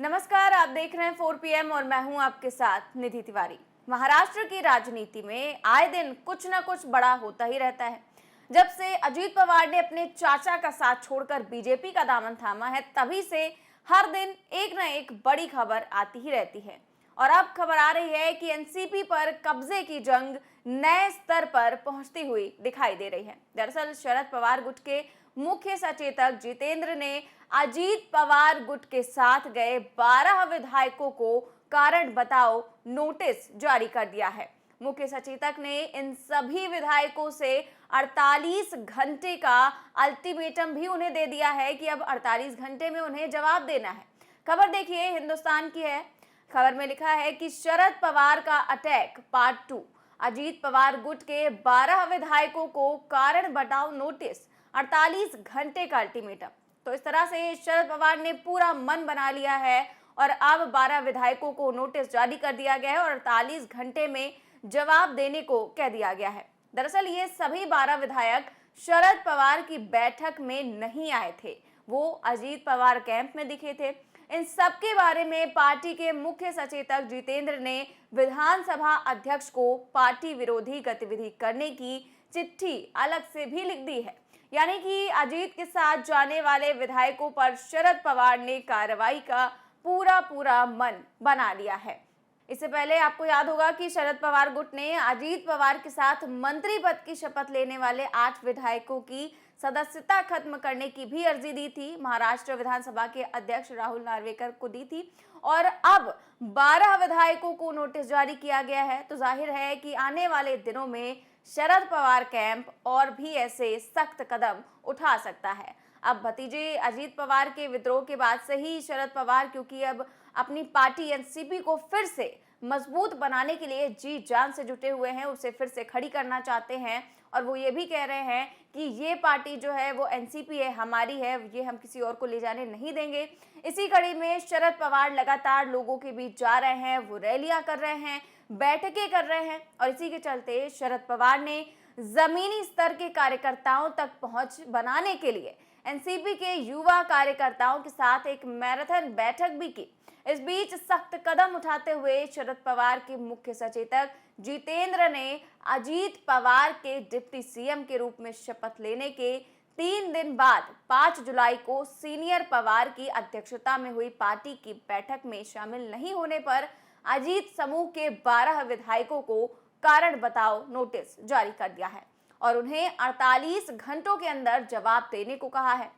नमस्कार, आप देख रहे हैं 4 PM और मैं हूं आपके साथ निधि तिवारी। महाराष्ट्र की राजनीति में आए दिन कुछ न कुछ बड़ा होता ही रहता है। जब से अजीत पवार ने अपने चाचा का साथ छोड़कर बीजेपी का दामन थामा है, तभी से हर दिन एक न एक बड़ी खबर आती ही रहती है। और अब खबर आ रही है कि एनसीपी पर कब्जे की जंग नए स्तर पर पहुंचती हुई दिखाई दे रही है। दरअसल शरद पवार गुट के मुख्य सचेतक जितेंद्र ने अजीत पवार गुट के साथ गए 12 विधायकों को कारण बताओ नोटिस जारी कर दिया है। मुख्य सचेतक ने इन सभी विधायकों से 48 घंटे का अल्टीमेटम भी उन्हें दे दिया है कि अब 48 घंटे में उन्हें जवाब देना है। खबर देखिए, हिंदुस्तान की है। खबर में लिखा है कि शरद पवार का अटैक पार्ट 2, अजीत पवार गुट के 12 विधायकों को कारण बताओ नोटिस, 48 घंटे का अल्टीमेटम। तो इस तरह से शरद पवार ने पूरा मन बना लिया है और अब 12 विधायकों को नोटिस जारी कर दिया गया है और 48 घंटे में जवाब देने को कह दिया गया है। दरअसल ये सभी 12 विधायक शरद पवार की बैठक में नहीं आए थे, वो अजीत पवार कैंप में दिखे थे। इन सब के बारे में पार्टी के मुख्य सचेतक जितेंद्र ने विधानसभा अध्यक्ष को पार्टी विरोधी गतिविधि करने की चिट्ठी अलग से भी लिख दी है। यानी कि अजीत के साथ जाने वाले विधायकों पर शरद पवार ने कार्रवाई का पूरा मन बना लिया है। इससे पहले आपको याद होगा कि शरद पवार गुट ने अजीत पवार के साथ मंत्री पद की शपथ लेने वाले 8 विधायकों की सदस्यता खत्म करने की भी अर्जी दी थी। महाराष्ट्र विधानसभा के अध्यक्ष राहुल नार्वेकर को दी थी और अब 12 विधायकों को नोटिस जारी किया गया है। तो जाहिर है कि आने वाले दिनों में शरद पवार कैंप और भी ऐसे सख्त कदम उठा सकता है। अब भतीजे अजीत पवार के विद्रोह के बाद से ही शरद पवार, क्योंकि अब अपनी पार्टी एनसीपी को फिर से मजबूत बनाने के लिए जी जान से जुटे हुए हैं, उसे फिर से खड़ी करना चाहते हैं और वो ये भी कह रहे हैं कि ये पार्टी जो है वो एनसीपी है, हमारी है, ये हम किसी और को ले जाने नहीं देंगे। इसी कड़ी में शरद पवार लगातार लोगों के बीच जा रहे हैं, वो रैलियां कर रहे हैं, बैठकें कर रहे हैं और इसी के चलते शरद पवार ने जमीनी स्तर के कार्यकर्ताओं तक पहुंच बनाने के लिए एनसीपी के युवा कार्यकर्ताओं के साथ एक मैराथन बैठक भी की। इस बीच सख्त कदम उठाते हुए शरद पवार के मुख्य सचेतक जितेंद्र ने अजीत पवार के डिप्टी सीएम के रूप में शपथ लेने के 3 दिन बाद 5 जुलाई को सीनियर पवार की अध्यक्षता में हुई पार्टी की बैठक में शामिल नहीं होने पर अजीत समूह के 12 विधायकों को कारण बताओ नोटिस जारी कर दिया है और उन्हें 48 घंटों के अंदर जवाब देने को कहा है।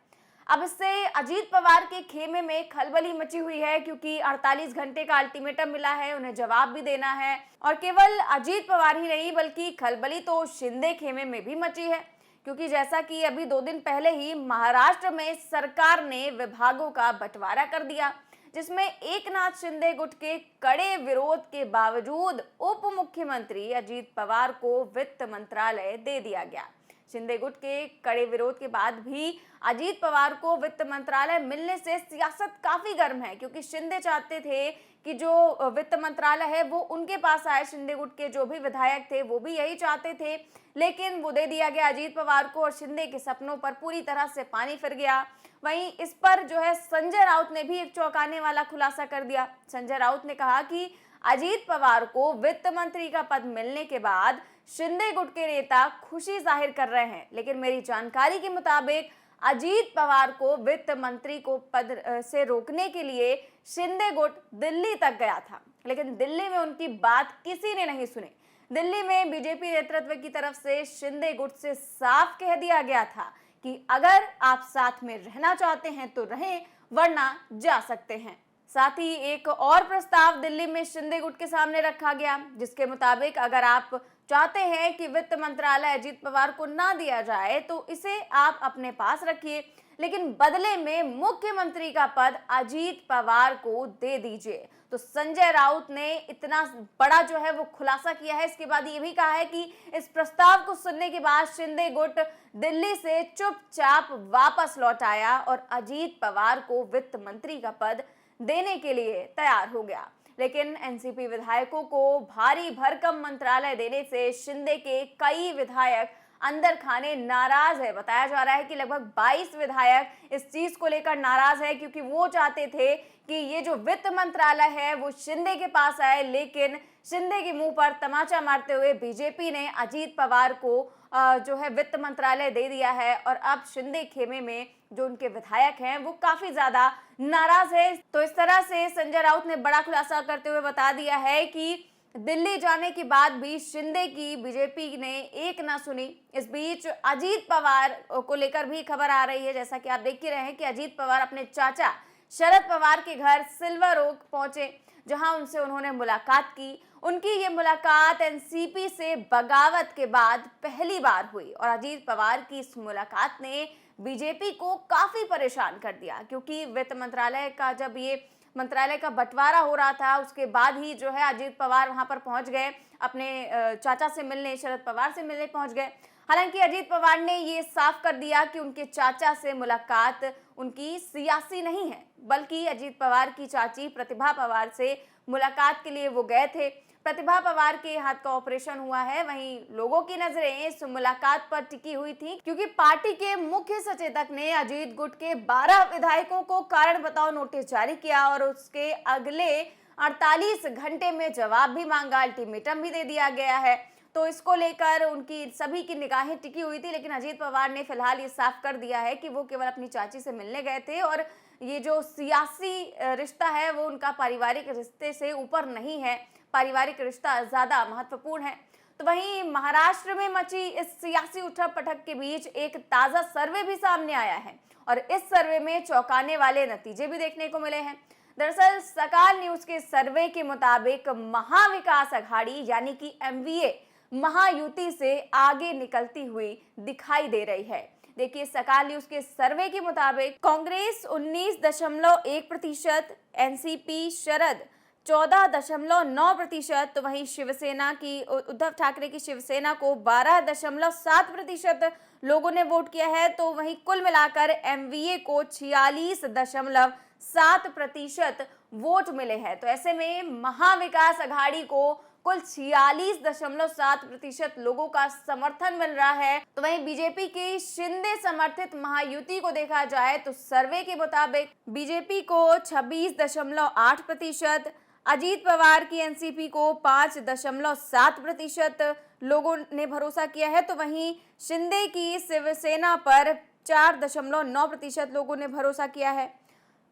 अब इससे अजीत पवार के खेमे में खलबली मची हुई है, क्योंकि 48 घंटे का अल्टीमेटम मिला है, उन्हें जवाब भी देना है। और केवल अजीत पवार ही नहीं बल्कि खलबली तो शिंदे खेमे में भी मची है, क्योंकि जैसा कि अभी 2 दिन पहले ही महाराष्ट्र में सरकार ने विभागों का बंटवारा कर दिया, जिसमें एकनाथ शिंदे गुट के कड़े विरोध के बावजूद उप मुख्यमंत्री अजीत पवार को वित्त मंत्रालय दे दिया गया। शिंदे गुट के कड़े विरोध के बाद भी अजीत पवार को वित्त मंत्रालय मिलने से सियासत काफी गर्म है, क्योंकि शिंदे चाहते थे कि जो वित्त मंत्रालय है वो उनके पास आए। शिंदे गुट के जो भी विधायक थे वो भी यही चाहते थे, लेकिन वो दे दिया गया अजीत पवार को और शिंदे के सपनों पर पूरी तरह से पानी फिर गया। वहीं इस पर जो है संजय राउत ने भी एक चौंकाने वाला खुलासा कर दिया। संजय राउत ने कहा कि अजीत पवार को वित्त मंत्री का पद मिलने के बाद शिंदे गुट के नेता खुशी जाहिर कर रहे हैं, लेकिन मेरी जानकारी के मुताबिक अजीत पवार को वित्त मंत्री को पद से रोकने के लिए शिंदे गुट दिल्ली तक गया था, लेकिन दिल्ली में उनकी बात किसी ने नहीं सुनी। दिल्ली में बीजेपी नेतृत्व की तरफ से शिंदे गुट से साफ कह दिया गया था कि अगर आप साथ में रहना चाहते हैं तो रहें, वरना जा सकते हैं। साथ ही एक और प्रस्ताव दिल्ली में शिंदे गुट के सामने रखा गया, जिसके मुताबिक अगर आप चाहते हैं कि वित्त मंत्रालय अजीत पवार को ना दिया जाए तो इसे आप अपने पास रखिए, लेकिन बदले में मुख्यमंत्री का पद अजीत पवार को दे दीजिए। तो संजय राउत ने इतना बड़ा जो है वो खुलासा किया है। इसके बाद ये भी कहा है कि इस प्रस्ताव को सुनने के बाद शिंदे गुट दिल्ली से चुपचाप वापस लौट आया और अजीत पवार को वित्त मंत्री का पद देने के लिए तैयार हो गया। लेकिन एनसीपी विधायकों को भारी भरकम मंत्रालय देने से शिंदे के कई विधायक अंदर खाने नाराज है। बताया जा रहा है कि लगभग 22 विधायक इस चीज को लेकर नाराज है, क्योंकि वो चाहते थे कि ये जो वित्त मंत्रालय है वो शिंदे के पास आए, लेकिन शिंदे के मुंह पर तमाचा मारते हुए बीजेपी ने अजीत पवार को जो है वित्त मंत्रालय दे दिया है। और अब शिंदे खेमे में जो उनके विधायक हैं वो काफी ज्यादा नाराज है। तो इस तरह से संजय राउत ने बड़ा खुलासा करते हुए बता दिया है कि दिल्ली जाने के बाद भी शिंदे की बीजेपी ने एक ना सुनी। इस बीच अजीत पवार को लेकर भी खबर आ रही है, जैसा कि आप देख ही रहे हैं कि अजीत पवार अपने चाचा शरद पवार के घर सिल्वर ओक पहुंचे, जहां उनसे उन्होंने मुलाकात की। उनकी ये मुलाकात एनसीपी से बगावत के बाद पहली बार हुई और अजीत पवार की इस मुलाकात ने बीजेपी को काफी परेशान कर दिया, क्योंकि वित्त मंत्रालय का जब ये मंत्रालय का बंटवारा हो रहा था उसके बाद ही जो है अजीत पवार वहां पर पहुंच गए, अपने चाचा से मिलने, शरद पवार से मिलने पहुंच गए। हालांकि अजीत पवार ने ये साफ कर दिया कि उनके चाचा से मुलाकात उनकी सियासी नहीं है, बल्कि अजीत पवार की चाची प्रतिभा पवार से मुलाकात के लिए वो गए थे। प्रतिभा पवार के हाथ का ऑपरेशन हुआ है, वहीं लोगों की नजरें इस मुलाकात पर टिकी हुई थी, क्योंकि पार्टी के मुख्य सचेतक ने अजीत गुट के 12 विधायकों को कारण बताओ नोटिस जारी किया और उसके अगले 48 घंटे में जवाब भी मांगा, अल्टीमेटम भी दे दिया गया है। तो इसको लेकर उनकी सभी की निगाहें टिकी हुई थी, लेकिन अजीत पवार ने फिलहाल ये साफ कर दिया है कि वो केवल अपनी चाची से मिलने गए थे और ये जो सियासी रिश्ता है वो उनका पारिवारिक रिश्ते से ऊपर नहीं है, पारिवारिक रिश्ता ज्यादा महत्वपूर्ण है। तो वहीं महाराष्ट्र में मची इस सियासी उठक पटक के बीच एक ताजा सर्वे भी सामने आया है और इस सर्वे में चौंकाने वाले नतीजे भी देखने को मिले हैं। दरअसल सकाल न्यूज के सर्वे के मुताबिक महाविकास अघाड़ी यानी कि एमवीए महायुति से आगे निकलती हुई दिखाई दे रही है। देखिए, सकाल न्यूज के सर्वे के मुताबिक कांग्रेस 19.1%, एनसीपी शरद 14.9%, तो वहीं शिवसेना की उद्धव ठाकरे की शिवसेना को 12.7% लोगों ने वोट किया है। तो वहीं कुल मिलाकर एमवीए को 46.7% वोट मिले हैं। तो ऐसे में महाविकास अघाड़ी को कुल 46.7% लोगों का समर्थन मिल रहा है। तो वहीं बीजेपी की शिंदे समर्थित महायुति को देखा जाए तो सर्वे के मुताबिक बीजेपी को 26.8%, अजीत पवार की एनसीपी को 5.7% लोगों ने भरोसा किया है। तो वहीं शिंदे की शिवसेना पर 4.9% लोगों ने भरोसा किया है।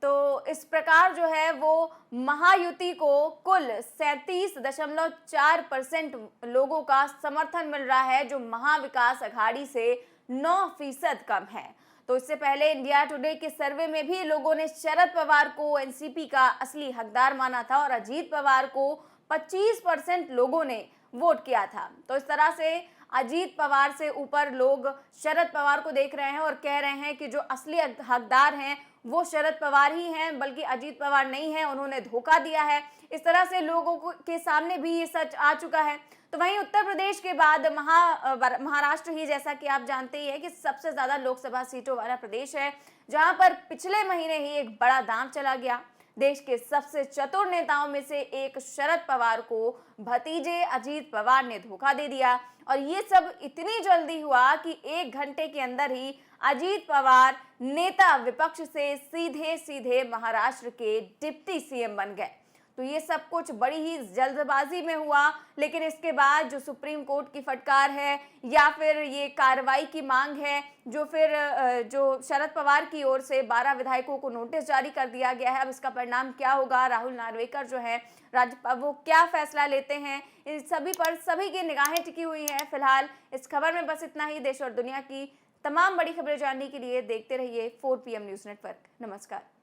तो इस प्रकार जो है वो महायुति को कुल 37.4% लोगों का समर्थन मिल रहा है, जो महाविकास अघाड़ी से 9% कम है। तो इससे पहले इंडिया टुडे के सर्वे में भी लोगों ने शरद पवार को एनसीपी का असली हकदार माना था और अजीत पवार को 25% लोगों ने वोट किया था। तो इस तरह से अजीत पवार से ऊपर लोग शरद पवार को देख रहे हैं और कह रहे हैं कि जो असली हकदार हैं वो शरद पवार ही हैं, बल्कि अजीत पवार नहीं है, उन्होंने धोखा दिया है। इस तरह से लोगों के सामने भी ये सच आ चुका है। तो वहीं उत्तर प्रदेश के बाद महाराष्ट्र ही, जैसा कि आप जानते ही है कि सबसे ज्यादा लोकसभा सीटों वाला प्रदेश है, जहां पर पिछले महीने ही एक बड़ा दांव चला गया। देश के सबसे चतुर नेताओं में से एक शरद पवार को भतीजे अजीत पवार ने धोखा दे दिया और ये सब इतनी जल्दी हुआ कि 1 घंटे के अंदर ही अजीत पवार नेता विपक्ष से सीधे सीधे महाराष्ट्र के डिप्टी सीएम बन गए। तो ये सब कुछ बड़ी ही जल्दबाजी में हुआ, लेकिन इसके बाद जो सुप्रीम कोर्ट की फटकार है या फिर ये कार्रवाई की मांग है, जो फिर जो शरद पवार की ओर से 12 विधायकों को नोटिस जारी कर दिया गया है, अब इसका परिणाम क्या होगा, राहुल नार्वेकर जो है राज्यपाल वो क्या फैसला लेते हैं, इन सभी पर सभी की निगाहें टिकी हुई हैं। फिलहाल इस खबर में बस इतना ही। देश और दुनिया की तमाम बड़ी खबरें जानने के लिए देखते रहिए 4 PM न्यूज़ नेटवर्क। नमस्कार।